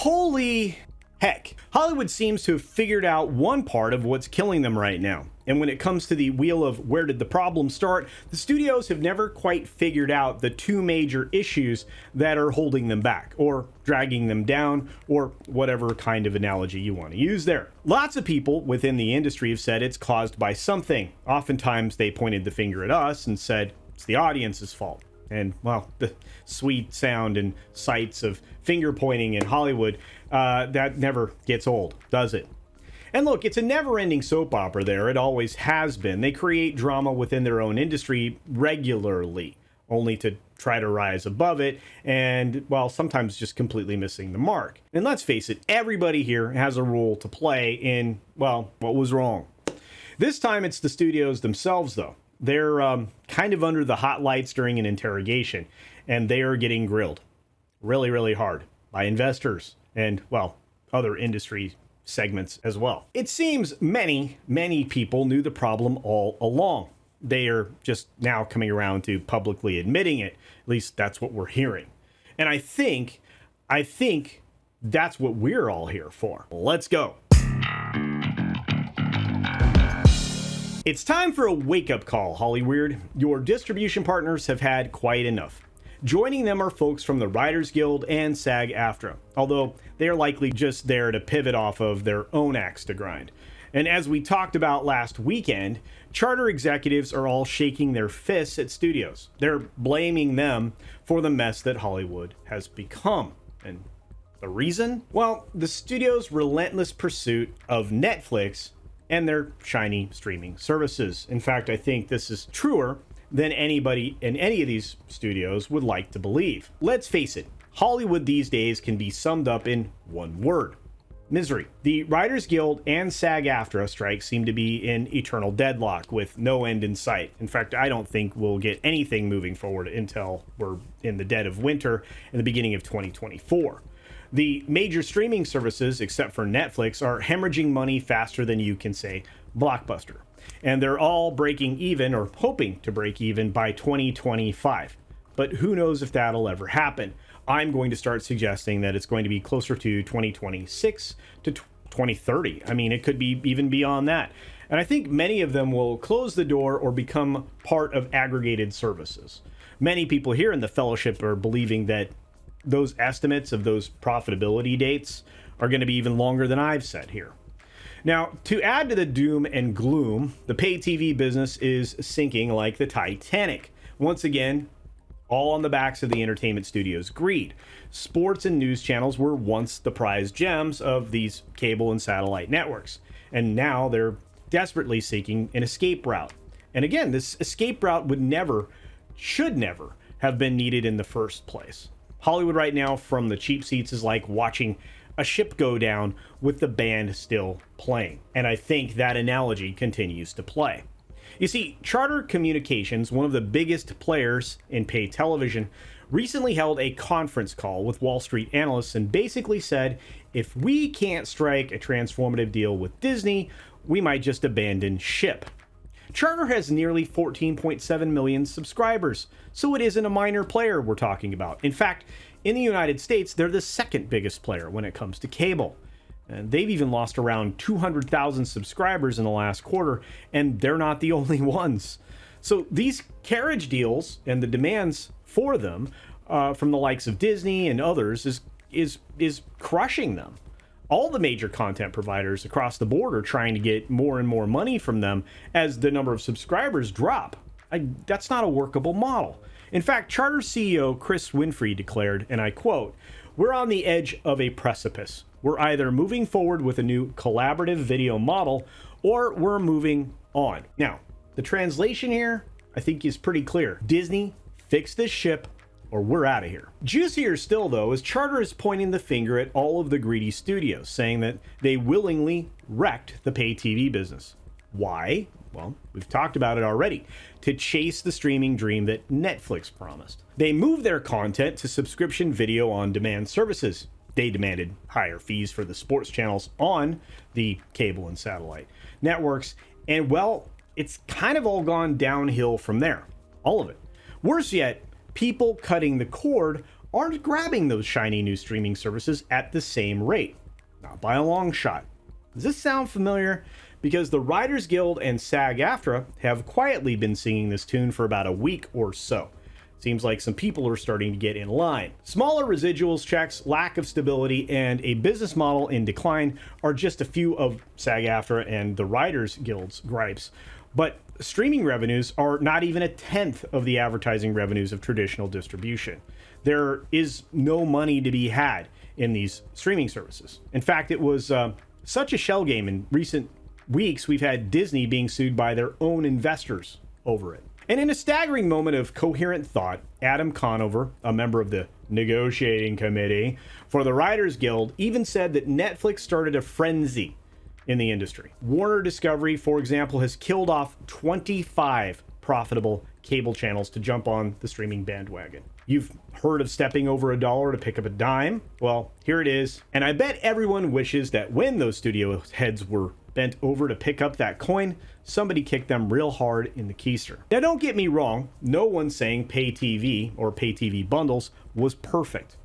Holy heck. Hollywood seems to have figured out one part of what's killing them right now. And when it comes to the wheel of where did the problem start, the studios have never quite figured out the two major issues that are holding them back, or dragging them down, or whatever kind of analogy you want to use there. Lots of people within the industry have said it's caused by something. Oftentimes they pointed the finger at us and said it's the audience's fault. And, well, the sweet sound and sights of finger pointing in Hollywood, that never gets old, does it? And look, it's a never-ending soap opera there. It always has been. They create drama within their own industry regularly, only to try to rise above it and, well, sometimes just completely missing the mark. And let's face it, everybody here has a role to play in, well, what was wrong. This time it's the studios themselves, though. They're kind of under the hot lights during an interrogation, and they are getting grilled really, really hard by investors and, well, other industry segments as well. It seems many people knew the problem all along. They are just now coming around to publicly admitting it. At least that's what we're hearing. And I think that's what we're all here for. Let's go. It's time for a wake-up call, Hollyweird. Your distribution partners have had quite enough. Joining them are folks from the Writers Guild and SAG-AFTRA, although they are likely just there to pivot off of their own axe to grind. And as we talked about last weekend, Charter executives are all shaking their fists at studios. They're blaming them for the mess that Hollywood has become. And the reason? Well, the studio's relentless pursuit of Netflix and their shiny streaming services. In fact, I think this is truer than anybody in any of these studios would like to believe. Let's face it, Hollywood these days can be summed up in one word: misery. The Writers Guild and SAG-AFTRA strikes seem to be in eternal deadlock with no end in sight. In fact, I don't think we'll get anything moving forward until we're in the dead of winter in the beginning of 2024. The major streaming services, except for Netflix, are hemorrhaging money faster than you can say Blockbuster. And they're all breaking even, or hoping to break even, by 2025. But who knows if that'll ever happen. I'm going to start suggesting that it's going to be closer to 2026 to 2030. I mean, it could be even beyond that. And I think many of them will close the door or become part of aggregated services. Many people here in the fellowship are believing that those estimates of those profitability dates are going to be even longer than I've said here. Now, to add to the doom and gloom, the pay TV business is sinking like the Titanic. Once again, all on the backs of the entertainment studios' greed. Sports and news channels were once the prized gems of these cable and satellite networks, and now they're desperately seeking an escape route. And again, this escape route should never have been needed in the first place. Hollywood right now, from the cheap seats, is like watching a ship go down with the band still playing. And I think that analogy continues to play. You see, Charter Communications, one of the biggest players in pay television, recently held a conference call with Wall Street analysts and basically said, if we can't strike a transformative deal with Disney, we might just abandon ship. Charter has nearly 14.7 million subscribers, so it isn't a minor player we're talking about. In fact, in the United States, they're the second biggest player when it comes to cable. And they've even lost around 200,000 subscribers in the last quarter, and they're not the only ones. So these carriage deals and the demands for them from the likes of Disney and others is crushing them. All the major content providers across the board are trying to get more and more money from them as the number of subscribers drop. That's not a workable model. In fact, Charter CEO Chris Winfrey declared, and I quote, "We're on the edge of a precipice. We're either moving forward with a new collaborative video model or we're moving on." Now, the translation here, I think, is pretty clear. Disney, fix this ship or we're out of here. Juicier still, though, is Charter is pointing the finger at all of the greedy studios, saying that they willingly wrecked the pay TV business. Why? Well, we've talked about it already. To chase the streaming dream that Netflix promised. They moved their content to subscription video on demand services. They demanded higher fees for the sports channels on the cable and satellite networks. And well, it's kind of all gone downhill from there. All of it. Worse yet, people cutting the cord aren't grabbing those shiny new streaming services at the same rate. Not by a long shot. Does this sound familiar? Because the Writers Guild and SAG-AFTRA have quietly been singing this tune for about a week or so. Seems like some people are starting to get in line. Smaller residuals checks, lack of stability, and a business model in decline are just a few of SAG-AFTRA and the Writers Guild's gripes. But streaming revenues are not even a tenth of the advertising revenues of traditional distribution. There is no money to be had in these streaming services. In fact, it was such a shell game. In recent weeks, we've had Disney being sued by their own investors over it. And in a staggering moment of coherent thought, Adam Conover, a member of the negotiating committee for the Writers Guild, even said that Netflix started a frenzy in the industry. Warner Discovery, for example, has killed off 25 profitable cable channels to jump on the streaming bandwagon. You've heard of stepping over $1 to pick up a dime? Well, here it is. And I bet everyone wishes that when those studio heads were bent over to pick up that coin, somebody kicked them real hard in the keister. Now, don't get me wrong. No one's saying pay TV or pay TV bundles was perfect.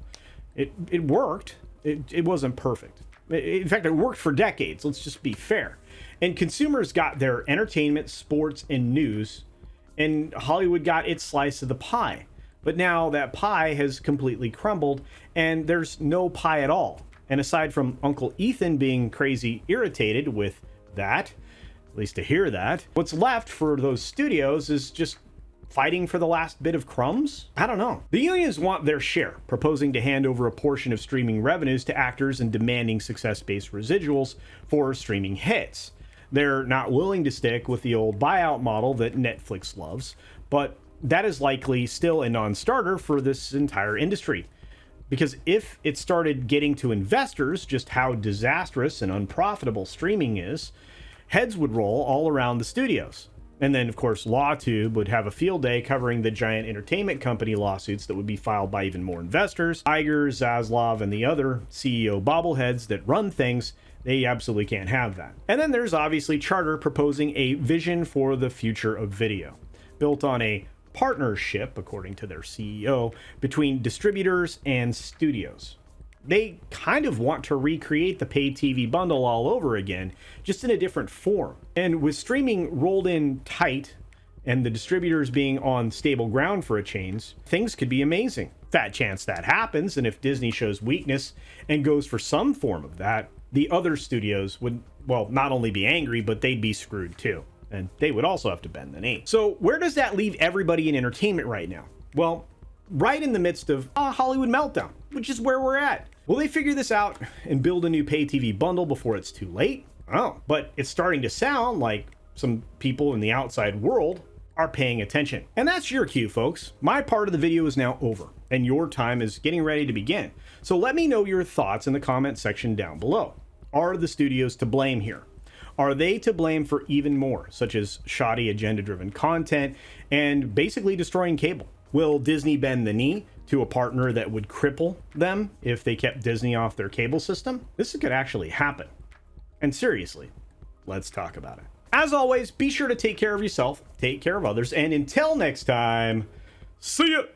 It worked. It wasn't perfect. In fact, it worked for decades. Let's just be fair. And consumers got their entertainment, sports, and news, and Hollywood got its slice of the pie. But now that pie has completely crumbled, and there's no pie at all. And aside from Uncle Ethan being crazy irritated with that, at least to hear that, what's left for those studios is just fighting for the last bit of crumbs? I don't know. The unions want their share, proposing to hand over a portion of streaming revenues to actors and demanding success-based residuals for streaming hits. They're not willing to stick with the old buyout model that Netflix loves, but that is likely still a non-starter for this entire industry. Because if it started getting to investors just how disastrous and unprofitable streaming is, heads would roll all around the studios. And then, of course, LawTube would have a field day covering the giant entertainment company lawsuits that would be filed by even more investors. Iger, Zaslav, and the other CEO bobbleheads that run things, they absolutely can't have that. And then there's obviously Charter proposing a vision for the future of video, built on a partnership, according to their CEO, between distributors and studios. They kind of want to recreate the pay TV bundle all over again, just in a different form. And with streaming rolled in tight and the distributors being on stable ground for a change, things could be amazing. Fat chance that happens, and if Disney shows weakness and goes for some form of that, the other studios would, well, not only be angry, but they'd be screwed too. And they would also have to bend the knee. So where does that leave everybody in entertainment right now? Well, right in the midst of a Hollywood meltdown, which is where we're at. Will they figure this out and build a new pay TV bundle before it's too late? Oh, but it's starting to sound like some people in the outside world are paying attention. And that's your cue, folks. My part of the video is now over, and your time is getting ready to begin. So let me know your thoughts in the comment section down below. Are the studios to blame here? Are they to blame for even more, such as shoddy agenda-driven content and basically destroying cable? Will Disney bend the knee to a partner that would cripple them if they kept Disney off their cable system? This could actually happen. And seriously, let's talk about it. As always, be sure to take care of yourself, take care of others, and until next time, see ya!